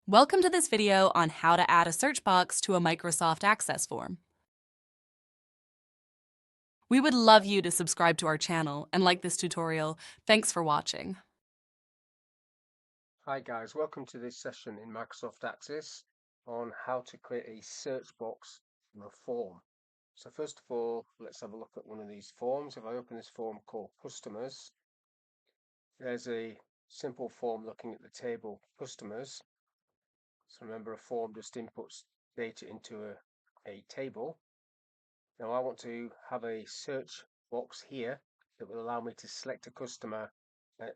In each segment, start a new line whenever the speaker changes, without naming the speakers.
Welcome to this video on how to add a search box to a Microsoft Access form. We would love you to subscribe to our channel and like this tutorial. Thanks for watching.
Hi guys, welcome to this session in Microsoft Access on how to create a search box from a form. So first of all, let's have a look at one of these forms. If I open this form called Customers, there's a simple form looking at the table Customers. So remember, a form just inputs data into a table. Now I want to have a search box here that will allow me to select a customer,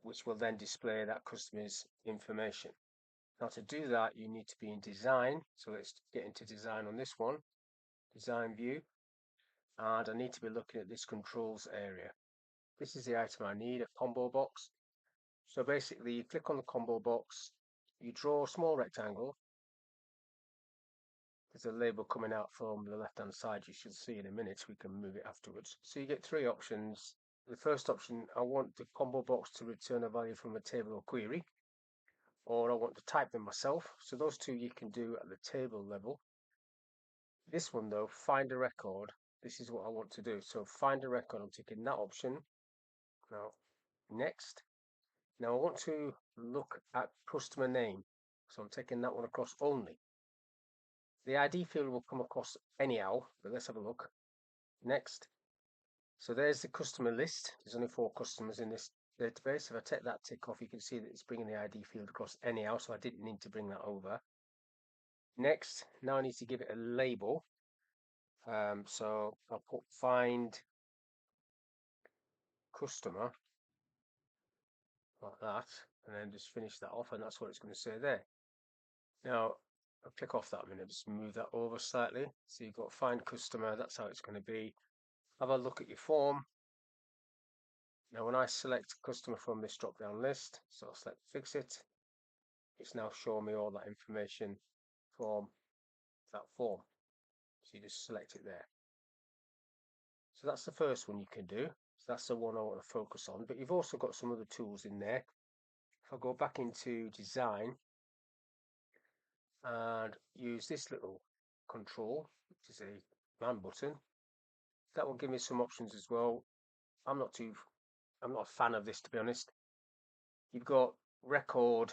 which will then display that customer's information. Now to do that, you need to be in design. So let's get into design on this one, design view. And I need to be looking at this controls area. This is the item I need, a combo box. So basically you click on the combo box, you draw a small rectangle. There's a label coming out from the left hand side. You should see in a minute. We can move it afterwards. So you get three options. The first option, I want the combo box to return a value from a table or query, or I want to type them myself. So those two you can do at the table level. This one though, find a record. This is what I want to do. So find a record, I'm taking that option. Now, next. Now I want to look at customer name. So I'm taking that one across only. The ID field will come across anyhow, but let's have a look. Next. So there's the customer list. There's only 4 customers in this database. If I take that tick off, you can see that it's bringing the ID field across anyhow, so I didn't need to bring that over. Next, now I need to give it a label. So I'll put find customer like that, and then just finish that off, and that's what it's going to say there. Now I'll click off that a minute, just move that over slightly. So you've got find customer, that's how it's going to be. Have a look at your form. Now when I select customer from this drop down list, so I'll select fix it, it's now showing me all that information from that form. So you just select it there. So that's the first one you can do. So that's the one I want to focus on, but you've also got some other tools in there. If I go back into design and use this little control, which is a man button, that will give me some options as well. I'm not a fan of this, to be honest. You've got record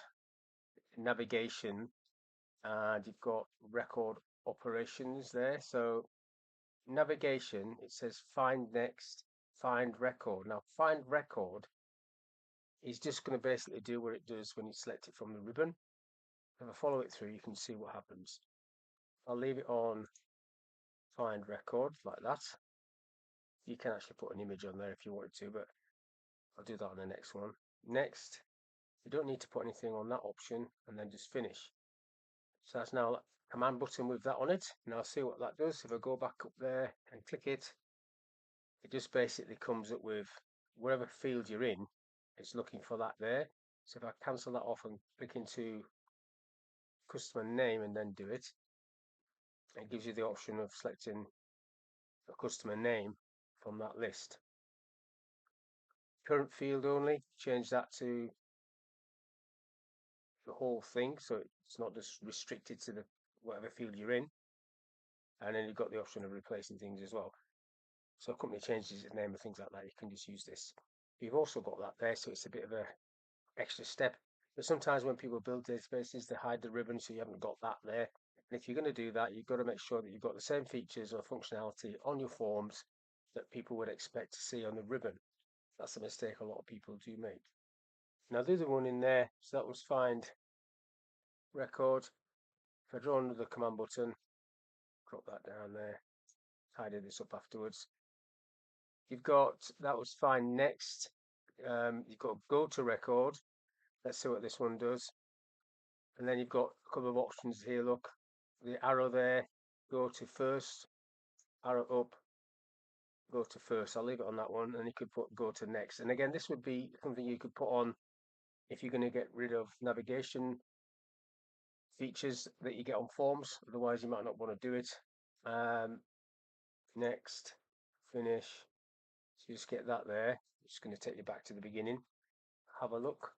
navigation and you've got record operations there. So navigation, it says find next, find record. Now find record is just going to basically do what it does when you select it from the ribbon. If I follow it through, you can see what happens. I'll leave it on find record like that. You can actually put an image on there if you wanted to, but I'll do that on the next one. Next, you don't need to put anything on that option, and then just finish. So that's now a command button with that on it. Now I'll see what that does. If I go back up there and click it, it just basically comes up with wherever field you're in, it's looking for that there. So if I cancel that off and click into customer name and then do it, it gives you the option of selecting a customer name from that list. Current field only, change that to the whole thing, so it's not just restricted to the whatever field you're in. And then you've got the option of replacing things as well. So a company changes its name and things like that, you can just use this. You've also got that there, so it's a bit of a extra step. But sometimes when people build databases, they hide the ribbon, so you haven't got that there. And if you're going to do that, you've got to make sure that you've got the same features or functionality on your forms that people would expect to see on the ribbon. That's a mistake a lot of people do make. Now the other one in there, so that was find record. If I draw another command button, drop that down there, tidy this up afterwards. You've got, that was find next. You've got go to record. Let's see what this one does. And then you've got a couple of options here. Look, the arrow there, go to first, arrow up, go to first. I'll leave it on that one, and you could put go to next. And again, this would be something you could put on if you're going to get rid of navigation features that you get on forms. Otherwise, you might not want to do it. Next, finish. So you just get that there. It's going to take you back to the beginning. Have a look.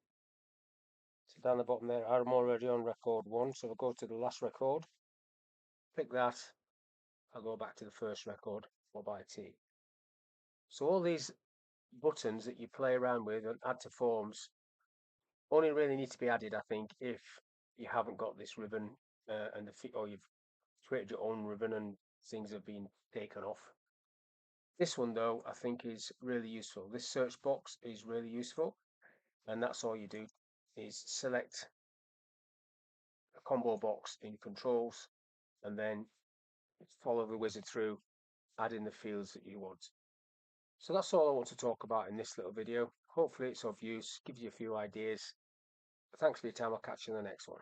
So down the bottom there, I'm already on record 1, so I'll go to the last record, click that, I'll go back to the first record, 4x T. So all these buttons that you play around with and add to forms only really need to be added, I think, if you haven't got this ribbon and or you've created your own ribbon and things have been taken off. This one though, I think is really useful. This search box is really useful, and that's all you do is select a combo box in controls and then follow the wizard through, add in the fields that you want. So that's all I want to talk about in this little video. Hopefully it's of use, gives you a few ideas. Thanks for your time. I'll catch you in the next one.